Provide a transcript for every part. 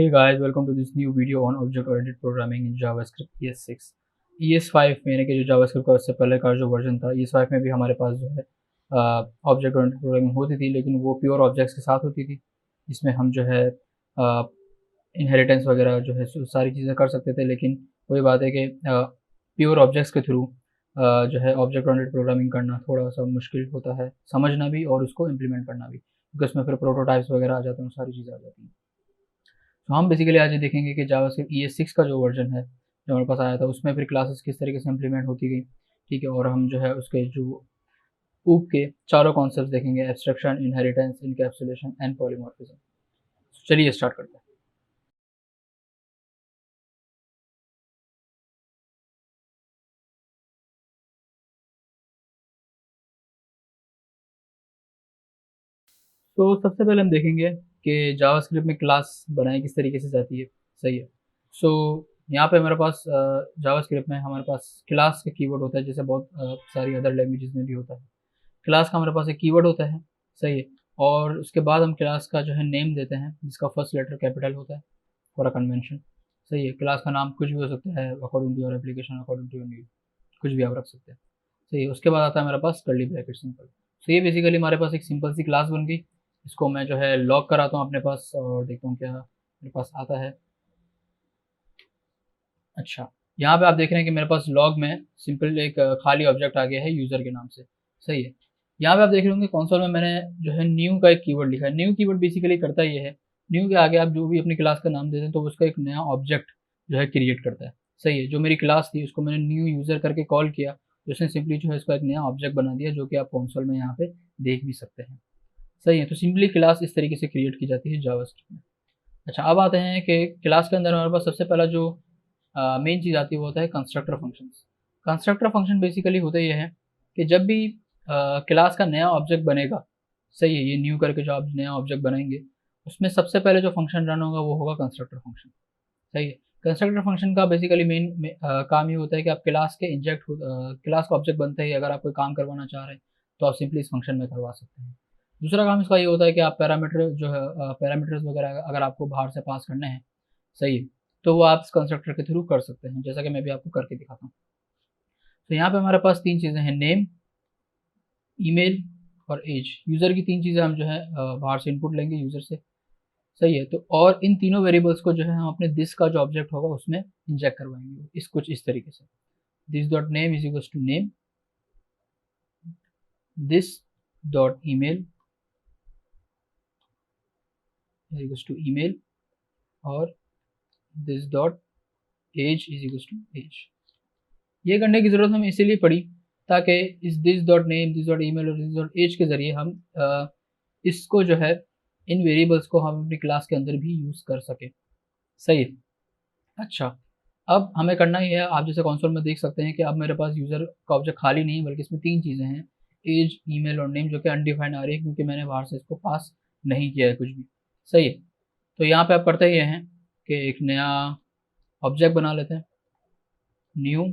Hey guys, welcome to this new video on object-oriented programming in JavaScript ES6. ES5 में यानी कि जो JavaScript का उससे पहले का जो वर्जन था, ES5 में भी हमारे पास जो है ऑब्जेक्ट-ओरिएंटेड प्रोग्रामिंग होती थी, लेकिन वो प्योर ऑब्जेक्ट्स के साथ होती थी। इसमें हम जो है इनहेरिटेंस वगैरह जो है सारी चीज़ें कर सकते थे, लेकिन वही बात है कि प्योर ऑब्जेक्ट्स के थ्रू जो है ऑब्जेक्ट-ओरिएंटेड प्रोग्रामिंग करना थोड़ा सा मुश्किल होता है, समझना भी और उसको इम्प्लीमेंट करना भी, क्योंकि उसमें फिर प्रोटोटाइप्स वगैरह आ जाते हैं, सारी चीज़ें आ जाती हैं। तो हम बेसिकली आज ये देखेंगे कि जावास्क्रिप्ट ES6 का जो वर्जन है जो हमारे पास आया था, उसमें फिर क्लासेस किस तरीके से इम्प्लीमेंट होती गई, ठीक है। और हम जो है उसके जो ऊप के चारों कॉन्सेप्ट देखेंगे: abstraction, inheritance, encapsulation and polymorphism. चलिए स्टार्ट करते हैं। तो सबसे पहले हम देखेंगे कि जावास्क्रिप्ट में क्लास बनाई किस तरीके से जाती है। सही है। सो यहाँ पे हमारे पास जावास्क्रिप्ट में हमारे पास क्लास का कीवर्ड होता है, जैसे बहुत सारी अदर लैंग्वेजेस में भी होता है। क्लास का हमारे पास एक कीवर्ड होता है, सही है। और उसके बाद हम क्लास का जो है नेम देते हैं, जिसका फर्स्ट लेटर कैपिटल होता है फॉर अ कन्वेंशन। सही है। क्लास का नाम कुछ भी हो सकता है, according to your application, according to your need, कुछ भी आप रख सकते हैं। सही है। उसके बाद आता है हमारे पास कर्ली ब्रैकेट, सिंपल। तो ये बेसिकली हमारे पास एक सिंपल सी क्लास बन गई। इसको मैं जो है लॉग कराता हूँ अपने पास और देखता हूँ क्या मेरे पास आता है। अच्छा, यहाँ पे आप देख रहे हैं कि मेरे पास लॉग में सिंपल एक खाली ऑब्जेक्ट आ गया है यूज़र के नाम से। सही है। यहाँ पे आप देख रहे होंगे कंसोल में मैंने जो है न्यू का एक कीवर्ड लिखा है। न्यू कीवर्ड बेसिकली करता ये है, न्यू के आगे आप जो भी अपनी क्लास का नाम देते हैं तो उसका एक नया ऑब्जेक्ट जो है क्रिएट करता है। सही है। जो मेरी क्लास थी उसको मैंने न्यू यूज़र करके कॉल किया, तो उसने सिंपली जो है इसका एक नया ऑब्जेक्ट बना दिया, जो कि आप कंसोल में यहाँ पे देख भी सकते हैं। सही है। तो सिंपली क्लास इस तरीके से क्रिएट की जाती है जावास्क्रिप्ट में। अच्छा, अब आते हैं कि क्लास के अंदर हमारे पास सबसे पहला जो मेन चीज़ आती है वो होता है constructor functions. Constructor function basically होते ये है कि जब भी क्लास का नया ऑब्जेक्ट बनेगा, सही है, ये न्यू करके जो आप नया ऑब्जेक्ट बनाएंगे, उसमें सबसे पहले जो फंक्शन रन होगा वो होगा कंस्ट्रक्टर फंक्शन। सही है। कंस्ट्रक्टर फंक्शन का बेसिकली मेन काम ये होता है कि आप क्लास के क्लास का ऑब्जेक्ट बनते ही अगर आप कोई काम करवाना चाह रहे हैं तो आप सिंपली इस फंक्शन में करवा सकते हैं। दूसरा काम इसका ये होता है कि आप पैरामीटर जो है पैरामीटर्स वगैरह अगर आपको बाहर से पास करने हैं, सही है, तो वो आप कंस्ट्रक्टर के थ्रू कर सकते हैं, जैसा कि मैं भी आपको करके दिखाता हूँ। तो यहाँ पे हमारे पास तीन चीज़ें हैं: नेम, ईमेल और एज। यूज़र की तीन चीज़ें हम जो है बाहर से इनपुट लेंगे यूज़र से। सही है। तो और इन तीनों वेरिएबल्स को जो है हम अपने दिस का जो ऑब्जेक्ट होगा उसमें इंजेक्ट करवाएंगे, इस कुछ इस तरीके से। This dot name is equals to name, this dot email equals to email और this dot age is equals to age. ये करने की ज़रूरत हमें इसीलिए पड़ी ताकि इस this dot name, this dot email और दिस डॉट एज के ज़रिए हम इसको जो है इन वेरिएबल्स को हम अपनी क्लास के अंदर भी यूज़ कर सकें। सही है। अच्छा, अब हमें करना ही है, आप जैसे कंसोल में देख सकते हैं कि अब मेरे पास यूज़र का ऑब्जेक्ट खाली नहीं है, बल्कि इसमें तीन चीज़ें हैं: एज, ईमेल और नेम, जो कि अनडिफाइंड आ रही है क्योंकि मैंने बाहर से इसको पास नहीं किया है कुछ भी। सही है। तो यहाँ पे आप करते ये हैं कि एक नया ऑब्जेक्ट बना लेते हैं, न्यू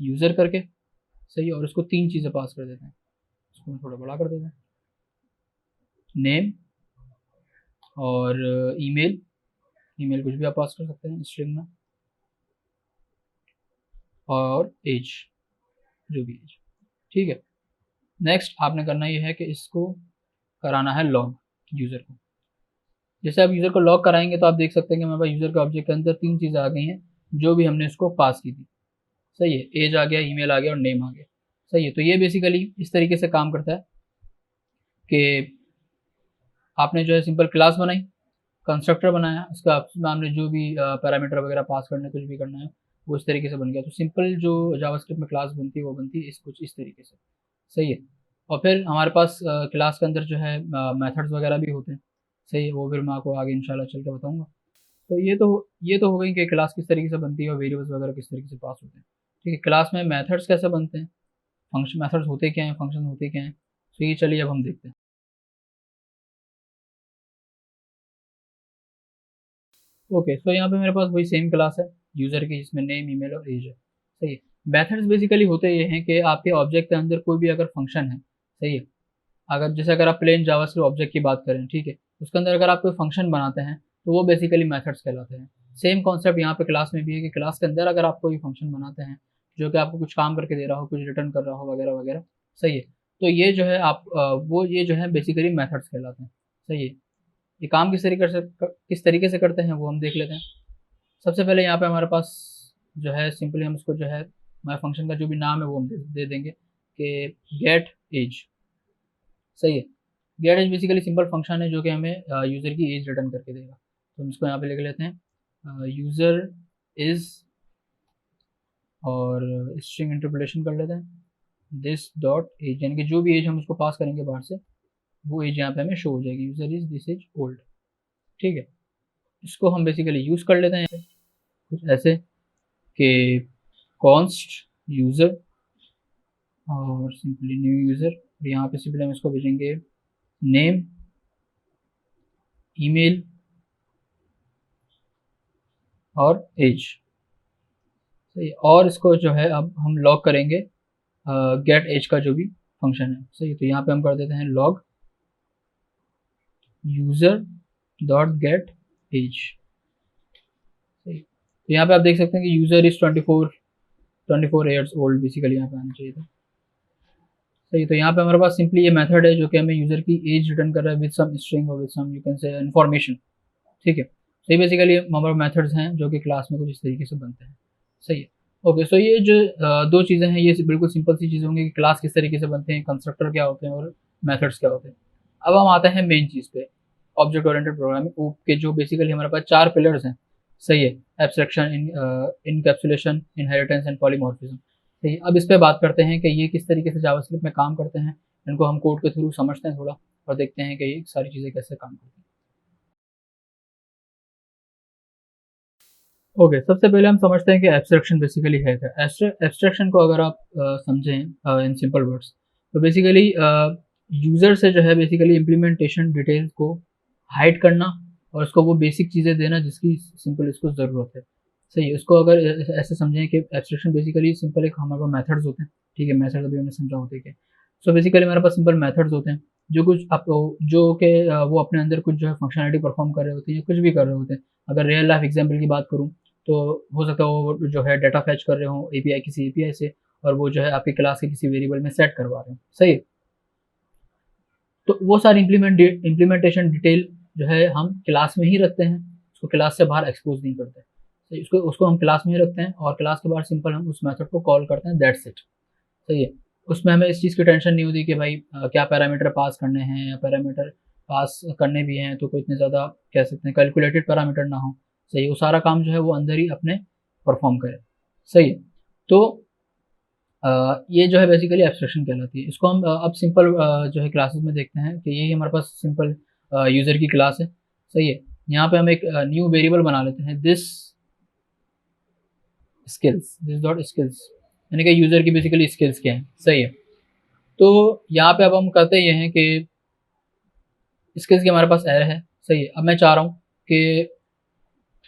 यूज़र करके। सही है। और उसको तीन चीज़ें पास कर देते हैं, इसको मैं थोड़ा बड़ा कर देते हैं, नेम और ईमेल। ईमेल कुछ भी आप पास कर सकते हैं स्ट्रिंग में, और एज, जो भी एज। ठीक है। नेक्स्ट आपने करना ये है कि इसको कराना है लॉग यूज़र को। जैसे आप यूज़र को लॉग कराएंगे तो आप देख सकते हैं कि हमारे पास यूज़र के ऑब्जेक्ट के अंदर तीन चीज़ें आ गई हैं जो भी हमने इसको पास की थी। सही है। एज आ गया, ईमेल आ गया और नेम आ गया। सही है। तो ये बेसिकली इस तरीके से काम करता है कि आपने जो है सिंपल क्लास बनाई, कंस्ट्रक्टर बनाया, उसका हमने जो भी पैरामीटर वगैरह पास करने कुछ भी करना है वो इस तरीके से बन गया। तो सिंपल जो जावास्क्रिप्ट में क्लास बनती है वो बनती है कुछ इस तरीके से। सही है। और फिर हमारे पास क्लास के अंदर जो है मेथड्स वगैरह भी होते हैं। सही है। वो फिर मैं आपको आगे इंशाल्लाह चल के बताऊँगा। तो ये तो हो गई कि क्लास किस तरीके से बनती है और वेरिएबल्स वगैरह किस तरीके से पास होते हैं। ठीक है। क्लास में मेथड्स कैसे बनते हैं, फंक्शन मेथड्स होते क्या हैं, फंक्शन होते क्या हैं, तो ये चलिए अब हम देखते हैं। ओके, सो यहाँ पे मेरे पास वही सेम क्लास है यूज़र की, जिसमें नेम, ईमेल और एज है। सही है। मेथड्स बेसिकली होते ये हैं कि आपके ऑब्जेक्ट के अंदर कोई भी अगर फंक्शन है, सही है, अगर जैसे अगर आप प्लेन जावास्क्रिप्ट ऑब्जेक्ट की बात करें, ठीक है, उसके अंदर अगर आप कोई फंक्शन बनाते हैं तो वो बेसिकली मेथड्स कहलाते हैं। सेम कॉन्सेप्ट यहाँ पे क्लास में भी है कि क्लास के अंदर अगर आप कोई फंक्शन बनाते हैं जो कि आपको कुछ काम करके दे रहा हो, कुछ रिटर्न कर रहा हो वगैरह वगैरह, सही है, तो ये जो है ये जो है बेसिकली मेथड्स कहलाते हैं। सही है, ये काम किस तरीके से करते हैं वो हम देख लेते हैं। सबसे पहले यहाँ पे हमारे पास जो है सिंपली हम इसको जो है हमारे फंक्शन का जो भी नाम है वो हम दे देंगे कि गेट एज। सही है, get age basically simple function है जो कि हमें यूज़र की एज रिटर्न करके देगा। तो हम इसको यहाँ पे लिख लेते हैं यूज़र इज़, और स्ट्रिंग इंटरपोलेशन कर लेते हैं दिस डॉट एज, यानी कि जो भी एज हम उसको पास करेंगे बाहर से वो एज यहाँ पे हमें शो हो जाएगी, user is this age old. ठीक है, इसको हम बेसिकली यूज़ कर लेते हैं कुछ ऐसे कि कॉन्स्ट यूज़र और सिंपली न्यू यूज़र, यहाँ पे सिंपली हम इसको भेजेंगे नेम, ईमेल और एज। सही, और इसको जो है अब हम लॉग करेंगे गेट एज का जो भी फंक्शन है। सही, तो यहाँ पे हम कर देते हैं log user dot get age. सही, तो यहाँ पे आप देख सकते हैं कि user is 24 years old basically यहाँ पे आना चाहिए था। सही, तो यहाँ पे हमारे पास सिंपली ये मेथड है जो कि हमें यूज़र की एज रिटर्न कर रहा है विद सम स्ट्रिंग और with some you can say information. ठीक है, तो ये बेसिकली हमारे मेथड्स हैं जो कि क्लास में कुछ इस तरीके से बनते हैं। सही है, ओके। सो ये जो दो चीज़ें हैं ये बिल्कुल सिंपल सी चीज़ें होंगी कि क्लास किस तरीके से बनते हैं, कंस्ट्रक्टर क्या होते हैं और मेथड्स क्या होते हैं। अब हम आते हैं मेन चीज़ पे, ऑब्जेक्ट ओरिएंटेड प्रोग्रामिंग के जो बेसिकली हमारे पास 4 पिलर्स हैं। सही है, abstraction, encapsulation, inheritance and polymorphism. सही है, अब इस पे बात करते हैं कि ये किस तरीके से जावास्क्रिप्ट में काम करते हैं, इनको हम कोड के थ्रू समझते हैं थोड़ा और देखते हैं कि ये सारी चीज़ें कैसे काम करती हैं। ओके, सबसे पहले हम समझते हैं कि एब्स्ट्रैक्शन बेसिकली है क्या। एब्स्ट्रैक्शन को अगर आप समझें इन सिंपल वर्ड्स, तो बेसिकली यूज़र से जो है बेसिकली इम्प्लीमेंटेशन डिटेल्स को हाइड करना और उसको वो बेसिक चीज़ें देना जिसकी सिंपल इसको ज़रूरत है। सही है, उसको अगर ऐसे समझें कि एब्स्ट्रैक्शन बेसिकली सिंपल एक हमारे पास मेथड्स होते हैं। ठीक है, मेथड अभी हमने समझा होते हैं। सो बेसिकली हमारे पास सिंपल मेथड्स होते हैं जो कुछ आप जो कि वो अपने अंदर कुछ जो है फंक्शनलिटी परफॉर्म कर रहे होते हैं या कुछ भी कर रहे होते हैं। अगर रियल लाइफ एग्जाम्पल की बात करूँ तो हो सकता है वो जो है डाटा फैच कर रहे हो एपीआई, किसी एपीआई से, और वो जो है आपकी क्लास के किसी वेरिएबल में सेट करवा रहे हैं। सही है, तो वो सारी इम्प्लीमेंटेशन डिटेल जो है हम क्लास में ही रखते हैं, उसको क्लास से बाहर एक्सपोज नहीं करते। सही, उसको हम क्लास में ही रखते हैं और क्लास के बाहर सिंपल हम उस मेथड को कॉल करते हैं, दैट्स इट। सही है, उसमें हमें इस चीज़ की टेंशन नहीं होती कि भाई क्या पैरामीटर पास करने हैं, या पैरामीटर पास करने भी हैं तो कोई इतने ज़्यादा कह सकते हैं कैलकुलेटेड पैरामीटर ना हो। सही है, वो सारा काम जो है वो अंदर ही अपने परफॉर्म करे। सही है, तो ये जो है बेसिकली एब्स्ट्रैक्शन कहलाती है। इसको हम अब सिंपल जो है क्लासेस में देखते हैं कि यही हमारे पास सिंपल यूज़र की क्लास है। सही है, यहाँ पे हम एक न्यू वेरिएबल बना लेते हैं this skills, this dot skills, यानी कि यूज़र की बेसिकली स्किल्स क्या हैं। सही है, तो यहाँ पे अब हम करते ये हैं कि स्किल्स की हमारे पास एरे है। सही है, अब मैं चाह रहा हूँ कि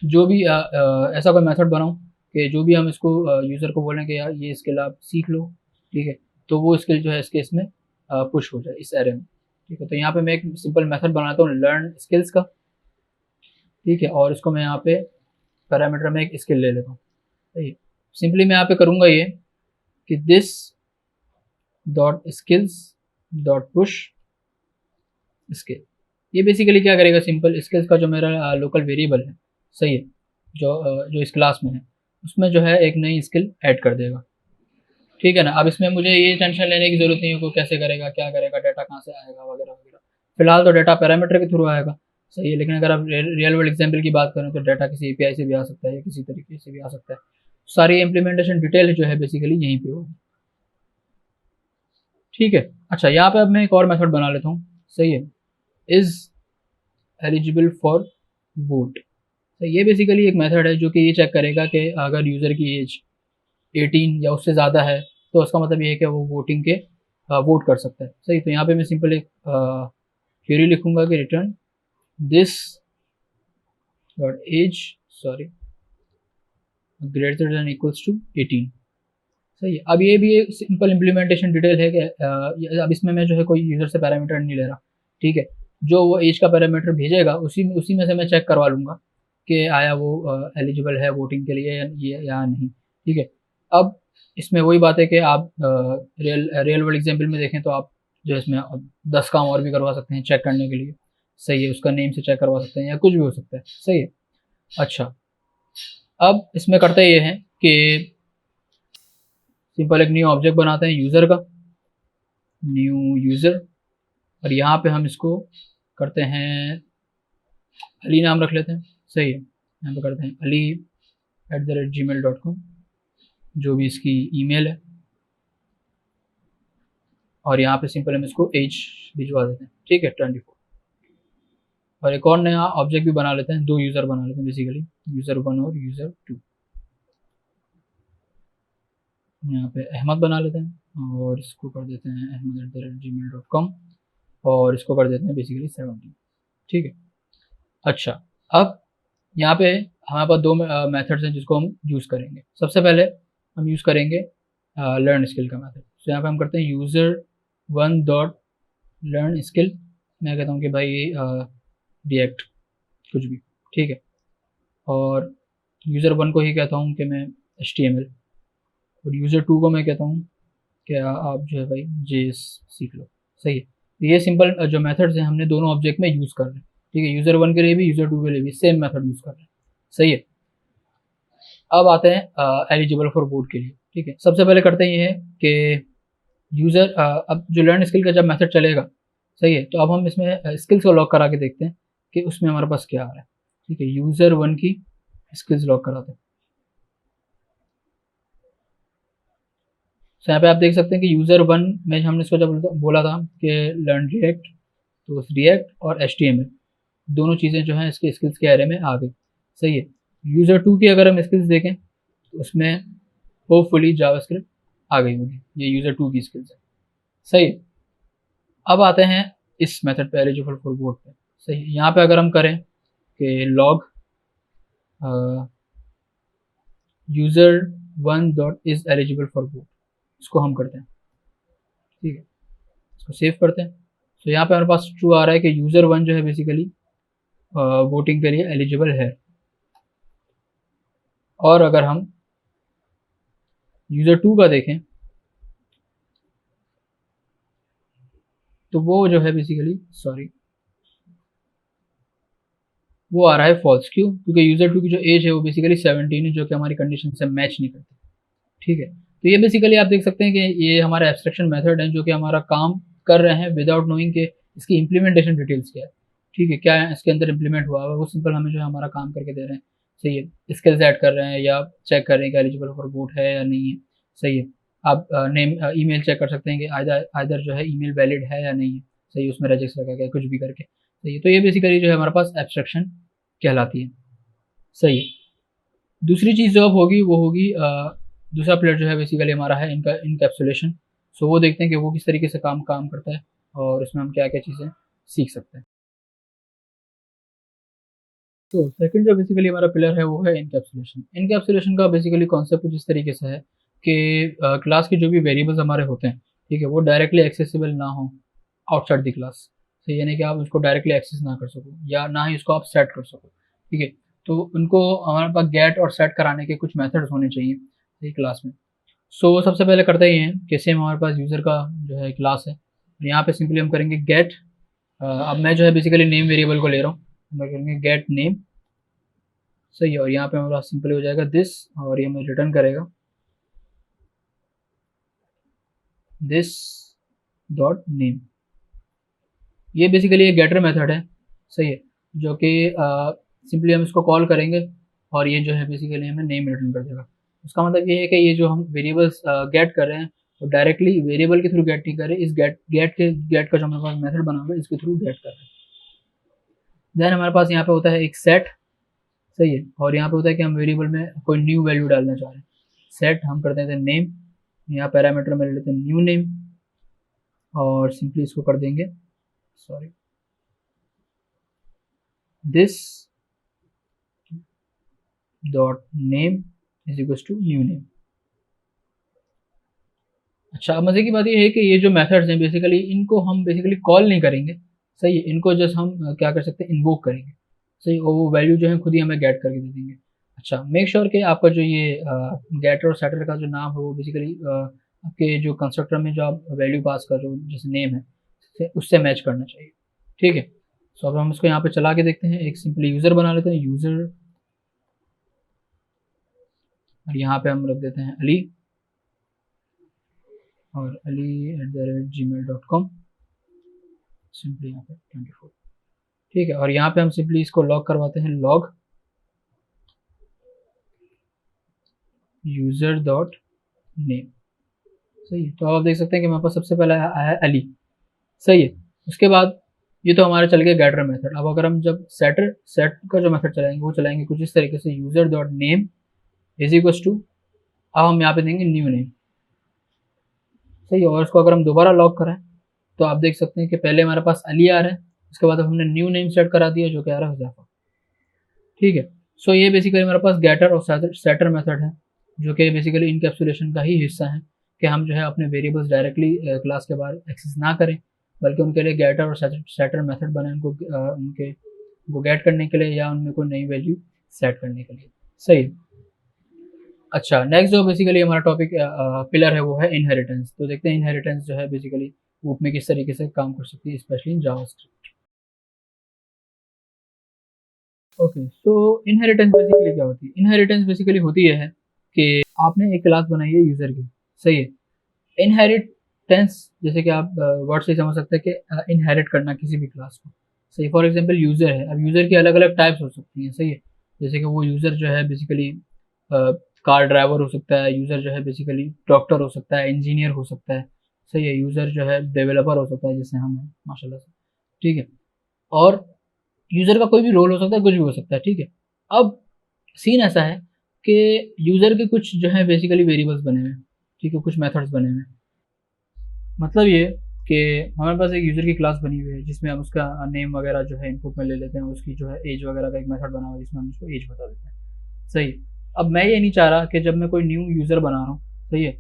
जो भी ऐसा कोई मेथड बनाऊँ कि जो भी हम इसको यूज़र को बोलें कि यार ये स्किल आप सीख लो। ठीक है, तो वो स्किल जो है इसके इसमें पुश हो जाए इस एरे में। ठीक है, तो यहाँ पे मैं एक सिंपल मेथड बनाता हूँ लर्न स्किल्स का। ठीक है, और इसको मैं यहाँ पे पैरामीटर में एक स्किल ले लेता हूँ। सही है, सिंपली मैं यहाँ पे करूँगा ये कि this dot skills dot push skill. ये बेसिकली क्या करेगा, सिंपल स्किल्स का जो मेरा लोकल वेरिएबल है, सही है, जो इस क्लास में है उसमें जो है एक नई स्किल ऐड कर देगा। ठीक है ना, अब इसमें मुझे ये टेंशन लेने की ज़रूरत नहीं है, को कैसे करेगा, क्या करेगा, डाटा कहाँ से आएगा वगैरह वगैरह। फिलहाल तो डाटा पैरामीटर के थ्रू आएगा। सही है, लेकिन अगर आप रियल वर्ल्ड एग्जाम्पल की बात करें तो डाटा किसी एपीआई से भी आ सकता है या किसी तरीके से भी आ सकता है। सारी इम्प्लीमेंटेशन डिटेल जो है बेसिकली यहीं पे होगी। ठीक है, अच्छा यहाँ पे अब मैं एक और मेथड बना लेता हूँ। सही है, इज़ एलिजिबल फॉर वोट। तो ये बेसिकली एक मेथड है जो कि ये चेक करेगा कि अगर यूज़र की एज 18 या उससे ज़्यादा है तो उसका मतलब ये है कि वो वोटिंग के वोट कर सकता है। सही, तो यहाँ पे मैं सिंपल एक क्वेरी लिखूंगा कि return this dot age sorry greater than equals to 18। सही है, अब ये भी एक सिंपल इम्प्लीमेंटेशन डिटेल है कि अब इसमें मैं जो है कोई यूज़र से पैरामीटर नहीं ले रहा। ठीक है, जो वो एज का पैरामीटर भेजेगा उसी में से मैं चेक करवा लूँगा कि आया वो एलिजिबल है वोटिंग के लिए या नहीं। ठीक है, अब इसमें वही बात है कि आप रियल वर्ल्ड एग्जाम्पल में देखें तो आप जो इसमें 10 काम और भी करवा सकते हैं चेक करने के लिए। सही है, उसका नेम से चेक करवा सकते हैं या कुछ भी हो सकता है। सही है। अच्छा, अब इसमें करते ये हैं कि सिंपल एक न्यू ऑब्जेक्ट बनाते हैं यूज़र का, न्यू यूज़र, और यहाँ पे हम इसको करते हैं अली नाम रख लेते हैं। सही है, यहाँ पे करते हैं ali@gmail.com, जो भी इसकी ईमेल है, और यहाँ पे सिंपल हम इसको एज भिजवा देते हैं। ठीक है, 24। और एक और नया ऑब्जेक्ट भी बना लेते हैं, 2 यूज़र बना लेते हैं बेसिकली, यूज़र 1 और यूज़र 2। यहाँ पे अहमद बना लेते हैं और इसको कर देते हैं ahmed@gmail.com, और इसको कर देते हैं बेसिकली 17। ठीक है। अच्छा, अब यहाँ पे हमारे पास 2 मेथड्स हैं जिसको हम यूज़ करेंगे। सबसे पहले हम यूज़ करेंगे लर्न स्किल का मेथड। तो यहाँ पे हम करते हैं यूज़र1 डॉट लर्न स्किल। मैं कहता हूँ कि भाई रिएक्ट कुछ भी। ठीक है, और यूज़र1 को ही कहता हूँ कि मैं HTML, और यूज़र 2 को मैं कहता हूँ कि आप जो है भाई JS सीख लो। सही है, तो ये सिंपल जो मेथड्स हैं हमने दोनों ऑब्जेक्ट में यूज़ कर रहे हैं। ठीक है, यूज़र1 के लिए भी यूज़र 2 के लिए भी सेम मेथड यूज़ कर रहे हैं। सही है। अब आते हैं एलिजिबल फॉर वोट के लिए। ठीक है, सबसे पहले करते हैं ये है कि यूज़र अब जो लर्न स्किल का जब मेथड चलेगा, सही है, तो अब हम इसमें स्किल्स को लॉक करा के देखते हैं कि उसमें हमारे पास क्या आ रहा है। ठीक है, यूज़र1 की स्किल्स लॉक कराते हैं। तो यहाँ पे आप देख सकते हैं कि यूज़र1 में हमने इसको जब बोला था कि लर्न रिएक्ट, तो रिएक्ट और HTML दोनों चीज़ें जो हैं इसके स्किल्स के एरे में आ गई। सही है। यूज़र 2 की अगर हम स्किल्स देखें तो उसमें होपफुली जावास्क्रिप्ट आ गई होगी, ये यूज़र 2 की स्किल्स है। सही है। अब आते हैं इस मेथड पे एलिजिबल फॉर वोट पे। सही है, यहाँ पे अगर हम करें कि log user one dot is eligible for vote, इसको हम करते हैं। ठीक है, इसको सेव करते हैं। तो यहाँ पे हमारे पास ट्रू आ रहा है कि यूज़र1 जो है बेसिकली वोटिंग के लिए एलिजिबल है। और अगर हम यूज़र 2 का देखें तो वो जो है बेसिकली वो आ रहा है फॉल्स। क्यों? क्योंकि यूज़र 2 की जो एज है वो बेसिकली 17 है, जो कि हमारी कंडीशन से मैच नहीं करती। ठीक है, तो ये बेसिकली आप देख सकते हैं कि ये हमारा एब्स्ट्रैक्शन मेथड है जो कि हमारा काम कर रहे हैं विदाउट नोइंग के इसकी इम्प्लीमेंटेशन डिटेल्स क्या है। ठीक है, क्या है इसके अंदर इम्प्लीमेंट हुआ है, वो सिंपल हमें जो है हमारा काम करके दे रहे हैं। सही है, स्किल्स ऐड कर रहे हैं या चेक कर रहे हैं कि एलिजिबल फॉर वोट है या नहीं है। सही है, आप नेम ईमेल चेक कर सकते हैं कि आइदर जो है ईमेल वैलिड है या नहीं है। सही है, उसमें रजिस्टर लगा गया कुछ भी करके। सही है, तो ये बेसिकली जो है हमारे पास एब्स्ट्रैक्शन कहलाती है। सही है। दूसरी चीज़ जो अब होगी वो होगी दूसरा प्लेयर जो है बेसिकली हमारा है इनका इनकैप्सुलेशन। सो वो देखते हैं कि वो किस तरीके से काम काम करता है और इसमें हम क्या क्या चीज़ें सीख सकते हैं। तो सेकंड जो बेसिकली हमारा पिलर है वो है इनकैप्सुलेशन। इनकैप्सुलेशन का बेसिकली कॉन्सेप्ट कुछ इस तरीके से है कि क्लास के जो भी वेरिएबल्स हमारे होते हैं, ठीक है, वो डायरेक्टली एक्सेसिबल ना हो आउटसाइड द क्लास। तो यानी कि आप उसको डायरेक्टली एक्सेस ना कर सको या ना ही उसको आप सेट कर सको। ठीक है, तो उनको हमारे पास गेट और सेट कराने के कुछ मेथड्स होने चाहिए सही क्लास में। सो सबसे पहले करते ही हैं कि सेम हमारे पास यूज़र का जो है क्लास है, यहाँ पे सिंपली हम करेंगे गेट। अब मैं जो है बेसिकली नेम वेरिएबल को ले रहा हूँ, मैं करेंगे गेट नेम। सही है, और यहाँ पे हमारे पास सिंपली हो जाएगा दिस, और ये हमें रिटर्न करेगा दिस डॉट नेम। ये बेसिकली एक गेटर मेथड है। सही है, जो कि सिंपली हम इसको कॉल करेंगे और ये जो है बेसिकली हमें नेम रिटर्न कर देगा। उसका मतलब ये है कि ये जो हम वेरिएबल्स गेट कर रहे हैं वो डायरेक्टली वेरिएबल के थ्रू गेट नहीं कर रहे, इस गेट का जो हमारे पास मेथड बना हुआ है इसके थ्रू गेट कर रहे हैं। देन हमारे पास यहाँ पे होता है एक सेट। सही है, और यहाँ पे होता है कि हम वेरिएबल में कोई न्यू वैल्यू डालना चाह रहे हैं। सेट हम कर देते हैं नेम, यहाँ पैरामीटर में ले लेते हैं न्यू नेम, और सिंपली इसको कर देंगे this dot name is equal to new name. अच्छा, अब मजे की बात ये है कि ये जो मेथड्स हैं बेसिकली इनको हम बेसिकली कॉल नहीं करेंगे। सही है, इनको जस्ट हम क्या कर सकते हैं, इन्वोक करेंगे। सही, और वो वैल्यू जो है खुद ही हमें गेट करके दे देंगे। अच्छा, मेक श्योर कि आपका जो ये गेटर और सेटर का जो नाम है वो बेसिकली आपके जो कंस्ट्रक्टर में जो आप वैल्यू पास कर रहे हो जैसे नेम है उससे मैच करना चाहिए। ठीक है, सो अब हम इसको यहाँ पे चला के देखते हैं। एक सिंपली यूज़र बना लेते हैं, यूज़र, और यहाँ पे हम रख देते हैं अली, और ali@gmail.com, सिंपली यहाँ पे 24। ठीक है, और यहाँ पे हम सिंपली इसको लॉग करवाते हैं, लॉग यूज़र डॉट नेम। सही है, तो आप देख सकते हैं कि हमारे पास सबसे पहले आया है अली। सही है, उसके बाद ये तो हमारा चल गया गेटर मेथड। अब अगर हम जब सेट का जो मेथड चलाएंगे वो चलाएंगे कुछ इस तरीके से, user dot name is equal to, अब हम यहाँ पे देंगे न्यू नेम। सही है, और इसको अगर हम दोबारा लॉग करें तो आप देख सकते हैं कि पहले हमारे पास अली आ रहा है, उसके बाद हमने न्यू नेम सेट करा दिया जो कि आ रहा है हुज़ैफा। ठीक है, सो ये बेसिकली हमारे पास गेटर और सेटर मेथड है जो कि बेसिकली इनकैप्सुलेशन का ही हिस्सा है, कि हम जो है अपने वेरिएबल्स डायरेक्टली क्लास के बाहर एक्सेस ना करें, बल्कि उनके लिए गेटर और सेटर मेथड बनाए उनको उनको गेट करने के लिए या उनमें कोई नई वैल्यू सेट करने के लिए। सही है। अच्छा, नेक्स्ट जो बेसिकली हमारा टॉपिक पिलर है वो है इनहेरिटेंस। तो देखते हैं इनहेरिटेंस जो है बेसिकली लूप में किस तरीके से काम कर सकती है, specially in JavaScript. Okay, so inheritance basically क्या होती है? इनहेरिटेंस बेसिकली होती है कि आपने एक क्लास बनाई है यूज़र की। सही है, इनहेरिटेंस जैसे कि आप वर्ड से समझ सकते हैं कि इनहेरिट करना किसी भी क्लास को। सही, फॉर एग्जांपल यूज़र है, अब यूज़र की अलग अलग टाइप्स हो सकती हैं। सही है, जैसे कि वो यूज़र जो है बेसिकली कार ड्राइवर हो सकता है, यूज़र जो है बेसिकली डॉक्टर हो सकता है, इंजीनियर हो सकता है। सही है, यूज़र जो है डेवलपर हो सकता है जैसे हम हैं माशाल्लाह से। ठीक है, और यूज़र का कोई भी रोल हो सकता है, कुछ भी हो सकता है। ठीक है, अब सीन ऐसा है कि यूज़र के कुछ जो है बेसिकली वेरिएबल्स बने हुए हैं। ठीक है, कुछ मेथड्स बने हुए हैं। मतलब ये कि हमारे पास एक यूज़र की क्लास बनी हुई है जिसमें हम उसका नेम वगैरह जो है इनपुट में ले लेते हैं, उसकी जो है एज वगैरह का एक मेथड बना हुआ है जिसमें हम उसको एज बता देते हैं। सही, अब मैं ये नहीं चाह रहा कि जब मैं कोई न्यू यूज़र बना रहा हूँ, सही है,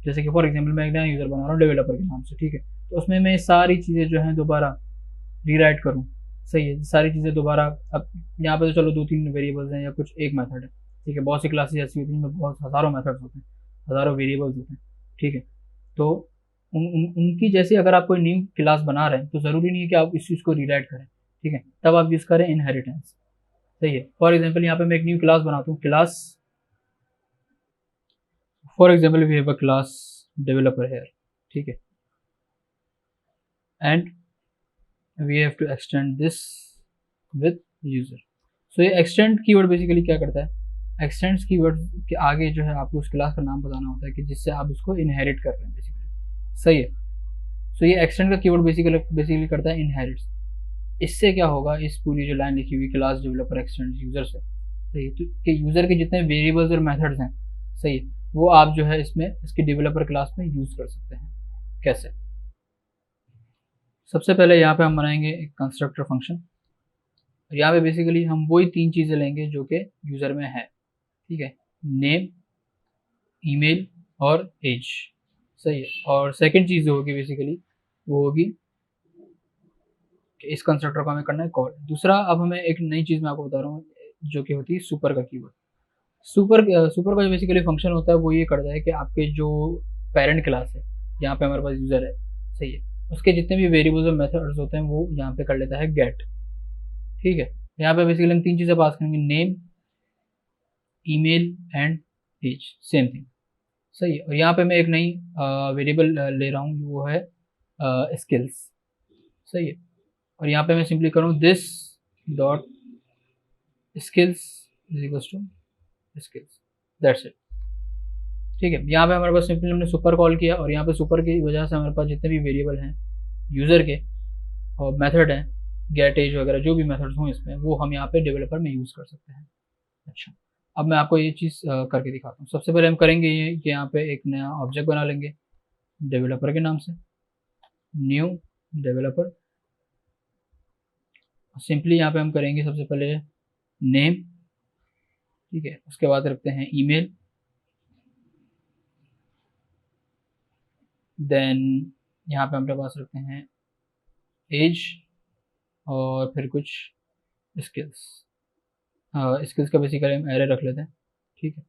जैसे कि फॉर एग्जांपल मैं एक नया यूज़र बना रहा हूँ डेवलपर के नाम से। ठीक है, तो उसमें मैं सारी चीज़ें जो हैं दोबारा रीराइट करूँ। सही है, सारी चीज़ें दोबारा, अब यहाँ पे तो चलो 2-3 वेरिएबल्स हैं या कुछ एक मेथड है। ठीक है, बहुत सी क्लासेस ऐसी होती हैं जिनमें बहुत हज़ारों मेथड्स होते हैं, हज़ारों वेरिएबल्स होते हैं। ठीक है, तो उनकी जैसे अगर आप कोई न्यू क्लास बना रहे हैं तो ज़रूरी नहीं है कि आप इस चीज़ को रीराइट करें। ठीक है, तब आप यूज़ करें इनहेरिटेंस। सही है, फॉर एग्जाम्पल यहाँ पे मैं एक न्यू क्लास बनाता हूँ, class, for example we have a class developer here. ठीक है, and we have to extend this with user. So ये एक्सटेंड कीवर्ड बेसिकली क्या करता है, एक्सटेंड्स कीवर्ड के आगे जो है आपको उस क्लास का नाम बताना होता है कि जिससे आप उसको इनहेरिट कर रहे हैं बेसिकली। सही है, सो ये एक्सटेंड का कीवर्ड बेसिकली करता है इनहेरिट्स। इससे क्या होगा, इस पूरी जो लाइन लिखी हुई क्लास डेवलपर एक्सटेंड यूज़र से, सही है, तो कि यूज़र के जितने वेरिएबल्स और मेथड्स हैं, सही है, वो आप जो है इसमें इसकी डेवलपर क्लास में यूज़ कर सकते हैं। कैसे? सबसे पहले यहाँ पे हम बनाएंगे एक कंस्ट्रक्टर फंक्शन। यहाँ पे बेसिकली हम वही 3 चीज़ें लेंगे जो कि यूज़र में है। ठीक है, नेम, ईमेल और एज। सही है, और सेकंड चीज़ जो होगी बेसिकली वो होगी कि इस कंस्ट्रक्टर को हमें करना है कॉल। दूसरा, अब हमें एक नई चीज़ मैं आपको बता रहा हूँ जो कि होती है सुपर का कीवर्ड। सुपर का जो बेसिकली फंक्शन होता है वो ये करता है कि आपके जो पेरेंट क्लास है, यहाँ पे हमारे पास यूज़र है, सही है, उसके जितने भी वेरिएबल्स और मेथड्स होते हैं वो यहाँ पे कर लेता है गेट। ठीक है, यहाँ पे बेसिकली हम 3 चीज़ें पास करेंगे, name, email and age, same thing. सही है, और यहाँ पे मैं एक नई वेरिएबल ले रहा हूँ, वो है स्किल्स। सही है, और यहाँ पे मैं सिंपली करूँ this dot skills is equal to skills, that's it. ठीक है, यहाँ पे हमारे पास सिंपली हमने सुपर कॉल किया, और यहाँ पे सुपर की वजह से हमारे पास जितने भी वेरिएबल हैं यूज़र के और मेथड हैं, गेट एज वगैरह जो भी मेथड्स हों इसमें, वो हम यहाँ पे डेवलपर में यूज़ कर सकते हैं। अच्छा, अब मैं आपको ये चीज़ करके दिखाता हूँ। सबसे पहले हम करेंगे ये कि यहाँ पे एक नया ऑब्जेक्ट बना लेंगे डेवलपर के नाम से, न्यू डेवलपर। सिंपली यहाँ पे हम करेंगे सबसे पहले नेम। ठीक है, उसके बाद रखते हैं ईमेल, देन यहाँ पे हमारे पास रखते हैं एज, और फिर कुछ स्किल्स। स्किल्स का बेसिकली हम एरे रख लेते हैं, ठीक है,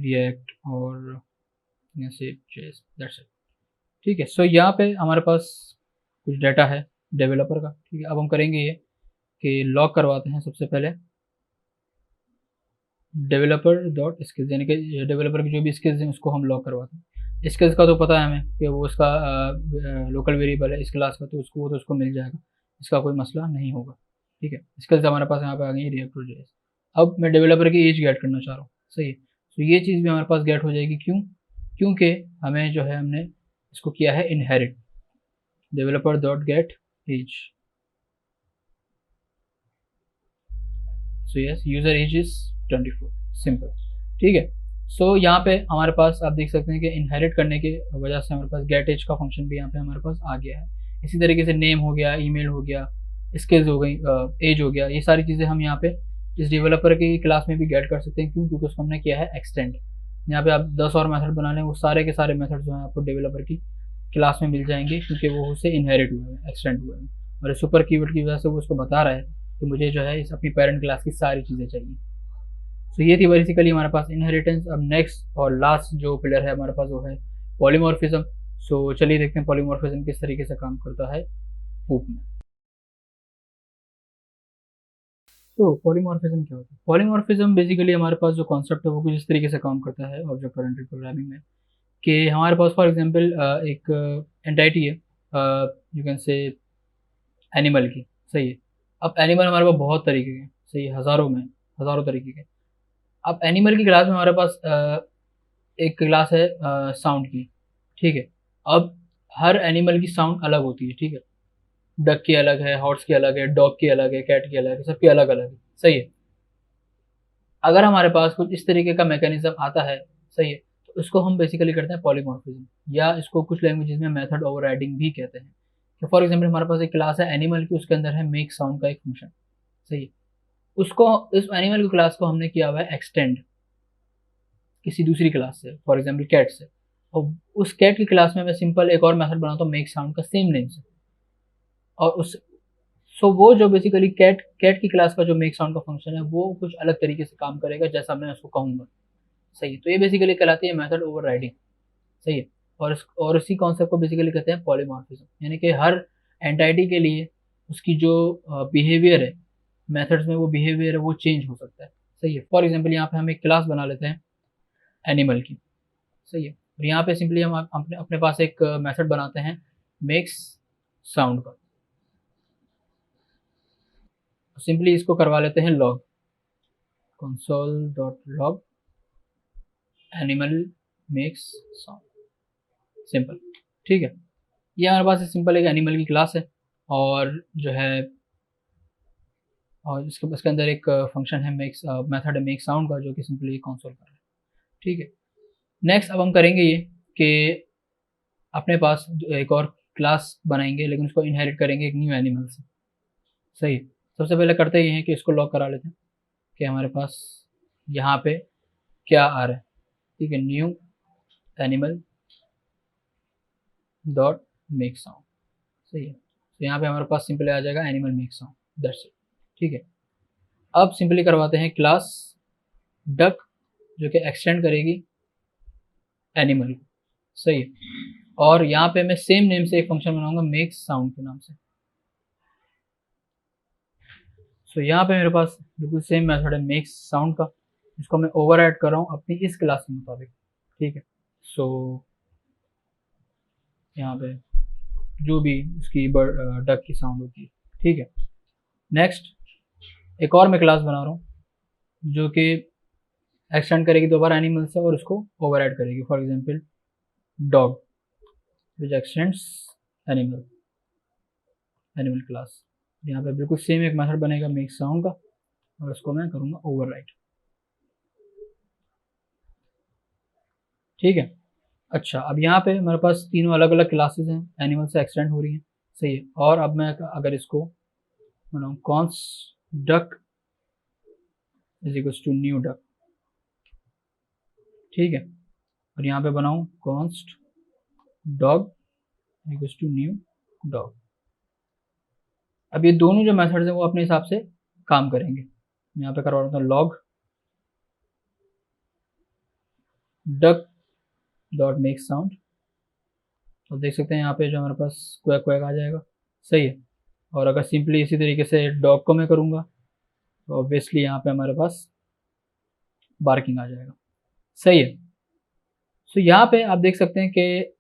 रिएक्ट और से जेएस, दैट्स इट। ठीक है, सो यहाँ पे हमारे पास कुछ डाटा है डेवलपर का, ठीक है। अब हम करेंगे ये कि लॉग करवाते हैं सबसे पहले डेवलपर डॉट स्किल्स, यानी कि डेवलपर की जो भी स्किल्स हैं उसको हम लॉग करवाते हैं। स्किल्स का तो पता है हमें कि वो उसका लोकल वेरिएबल है इस क्लास का, तो उसको वो तो उसको मिल जाएगा, इसका कोई मसला नहीं होगा, ठीक है। स्किल्स हमारे पास यहाँ पे आ गई रिएक्ट जेएस। अब मैं डेवलपर की एज गेट करना चाह रहा हूँ, सही है, तो ये चीज़ भी हमारे पास गेट हो जाएगी। क्यों? क्योंकि हमें जो है हमने इसको किया है inherit, developer dot get age, so yes user age is 24, simple, ठीक है। सो यहाँ पे हमारे पास आप देख सकते हैं कि इनहेरिट करने की वजह से हमारे पास गेट एज का फंक्शन भी यहाँ पे हमारे पास आ गया है। इसी तरीके से नेम हो गया, ईमेल हो गया, स्किल्स हो गई, एज हो गया, ये सारी चीज़ें हम यहाँ पे इस डेवलपर की क्लास में भी गेट कर सकते हैं। क्यों? क्योंकि उसको हमने किया है एक्सटेंड। यहाँ पे आप 10 और मेथड बना लें, वो सारे के सारे मेथड जो हैं आपको डेवलपर की क्लास में मिल जाएंगे, क्योंकि वो उससे इनहेरिट हुए हैं, एक्सटेंड हुए हैं, और सुपर कीवर्ड की वजह से वो उसको बता रहा है कि मुझे जो है इस अपनी पेरेंट क्लास की सारी चीज़ें चाहिए। तो ये थी बेसिकली हमारे पास इनहेरिटेंस। अब नेक्स्ट और लास्ट जो पिलर है हमारे पास वो है पॉलीमॉर्फिज्म। सो चलिए देखते हैं पॉलीमॉर्फिज्म किस तरीके से काम करता है हूप में। तो पॉलीमॉर्फिज्म क्या होता है? पॉलीमॉर्फिज्म बेसिकली हमारे पास जो कॉन्सेप्ट है वो कुछ इस तरीके से काम करता है ऑब्जेक्ट ओरिएंटेड प्रोग्रामिंग में, कि हमारे पास फॉर एग्जांपल एक एंटिटी है, यू कैन से एनिमल की, सही है। अब एनिमल हमारे पास बहुत तरीके के, सही है, हज़ारों में, हज़ारों तरीके के। अब एनिमल की क्लास में हमारे पास एक क्लास है साउंड की, ठीक है। अब हर एनिमल की साउंड अलग होती है, ठीक है। डक की अलग है, हॉर्स की अलग है, डॉग की अलग है, कैट की अलग है, सबकी अलग अलग है, सही है। अगर हमारे पास कुछ इस तरीके का मैकेनिज्म आता है, सही है, तो इसको हम बेसिकली करते हैं पॉलीमॉर्फिज्म, या इसको कुछ लैंग्वेजेस में मेथड ओवरराइडिंग भी कहते हैं। कि फॉर एग्जांपल हमारे पास एक क्लास है एनिमल की, उसके अंदर है मेक साउंड का एक फंक्शन, सही है। उसको, इस एनिमल की क्लास को हमने किया हुआ है एक्सटेंड किसी दूसरी क्लास से, फॉर एग्जांपल कैट से, और उस कैट की क्लास में मैं सिंपल एक और मेथड बनाता हूँ मेक साउंड का सेम नेम से, और उस सो वो जो बेसिकली कैट कैट की क्लास का जो मेक साउंड का फंक्शन है वो कुछ अलग तरीके से काम करेगा जैसा मैं उसको कहूँगा, सही है। तो ये बेसिकली कहलाती है मेथड ओवरराइडिंग, सही है। और इसी कॉन्सेप्ट को बेसिकली कहते हैं पॉलीमॉर्फिज्म, यानी कि हर एंटाइटी के लिए उसकी जो बिहेवियर है मेथड्स में, वो बिहेवियर है वो चेंज हो सकता है, सही है। फॉर एग्जांपल यहाँ पे हम एक क्लास बना लेते हैं एनिमल की, सही है, और यहाँ पे सिंपली हम अपने अपने पास एक मेथड बनाते हैं मेक्स साउंड का, सिंपली इसको करवा लेते हैं log, console.log animal makes sound, simple, ठीक है। ये हमारे पास सिंपल एक एनिमल की क्लास है, और जो है और इसके अंदर एक फंक्शन है मेक्स, मेथड है मेक साउंड का, जो कि सिंपली कंसोल कर रहा है, ठीक है। नेक्स्ट अब हम करेंगे ये कि अपने पास एक और क्लास बनाएंगे, लेकिन उसको इनहेरिट करेंगे एक न्यू एनिमल से, सही। सबसे पहले करते ये हैं कि इसको लॉक करा लेते हैं कि हमारे पास यहाँ पे क्या आ रहा है, ठीक है, new animal dot make sound, सही है। तो यहाँ पे हमारे पास सिंपली आ जाएगा animal make sound, that's it, ठीक है। अब सिंपली करवाते हैं क्लास डक, जो कि एक्सटेंड करेगी एनिमल को, सही है। और यहाँ पे मैं सेम नेम से एक फंक्शन बनाऊंगा मेक साउंड के नाम से। सो यहाँ पे मेरे पास बिल्कुल सेम मेथड है मेक साउंड का, जिसको मैं ओवर ऐड कर रहा हूँ अपनी इस क्लास के मुताबिक, ठीक है। सो यहाँ पे जो भी उसकी डक की साउंड होती है, ठीक है। नेक्स्ट एक और मैं क्लास बना रहा हूँ जो कि एक्सटेंड करेगी दोबारा एनिमल से और उसको ओवर ऐड करेगी, for example dog which x tends animal, animal class. यहाँ पे बिल्कुल सेम एक मेथड बनेगा मेक साउंड का, और उसको मैं करूँगा ओवरराइट, ठीक है। अच्छा, अब यहाँ पे हमारे पास तीनों अलग अलग क्लासेस हैं, एनिमल से एक्सटेंड हो रही हैं, सही है। और अब मैं अगर इसको बनाऊँ const duck is equals to new duck, ठीक है, और यहाँ पे बनाऊँ const dog equals to new dog, अब ये दोनों जो मेथड्स हैं वो अपने हिसाब से काम करेंगे। मैं यहाँ पे करवा रहा हूँ log duck dot make sound, तो देख सकते हैं यहाँ पे जो हमारे पास क्वैक क्वैक आ जाएगा। सही है। और अगर सिंपली इसी तरीके से डॉग को मैं करूँगा तो ऑब्वियसली यहाँ पे हमारे पास बार्किंग आ जाएगा। सही है। सो यहाँ पे आप देख सकते हैं कि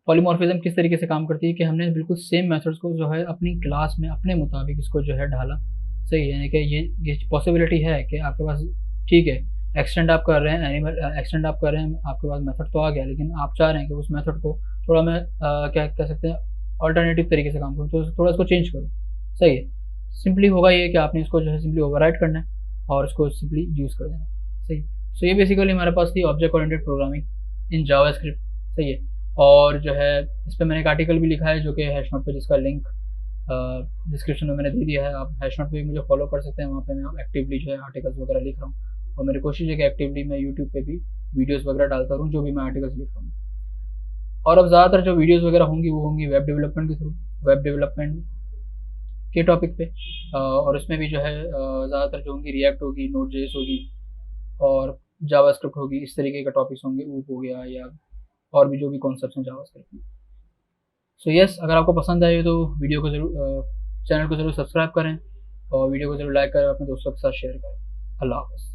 पॉलीमॉर्फिज्म किस तरीके से काम करती है कि हमने बिल्कुल सेम मेथड्स को जो है अपनी क्लास में अपने मुताबिक इसको जो है ढाला। सही है। यानी कि ये पॉसिबिलिटी है कि आपके पास, ठीक है, एक्सटेंड आप कर रहे हैं एनिमल, एक्सटेंड आप कर रहे हैं, आपके पास मेथड तो आ गया, लेकिन आप चाह रहे हैं कि उस मेथड को थोड़ा मैं क्या कह सकते हैं ऑल्टरनेटिव तरीके से काम करूँ, तो थोड़ा इसको चेंज करूँ। सही है। सिंपली होगा ये कि आपने इसको जो है सिंपली ओवरराइट करना है और इसको सिंपली यूज़ कर देना। सही। सो ये बेसिकली हमारे पास थी object oriented programming in JavaScript. सही है। और जो है इस पर मैंने एक आर्टिकल भी लिखा है जो कि हैश नोट पे, जिसका लिंक डिस्क्रिप्शन में मैंने दे दिया है। आप हैश नोट पे भी मुझे फॉलो कर सकते हैं, वहाँ पे मैं एक्टिवली जो है आर्टिकल्स वगैरह लिख रहा हूँ, और मेरी कोशिश है कि एक्टिवली मैं यूट्यूब पे भी वीडियोस वगैरह डालता रहूँ जो भी मैं आर्टिकल्स लिख रहा हूँ। और अब ज़्यादातर जो वीडियोस वगैरह होंगी वो होंगी वेब डेवलपमेंट के थ्रू, वेब डेवलपमेंट के टॉपिक पे। और उसमें भी जो है ज़्यादातर जो होंगी रिएक्ट होगी, नोड जेएस होगी और जावास्क्रिप्ट होगी, इस तरीके का टॉपिक्स होंगे, ऊप हो गया या और भी जो भी कॉन्सेप्ट्स हैं जावास्क्रिप्ट में। सो यस, अगर आपको पसंद आए तो वीडियो को ज़रूर, चैनल को ज़रूर सब्सक्राइब करें और वीडियो को ज़रूर लाइक करें, अपने दोस्तों के साथ शेयर करें। अल्लाह हाफ़िज़।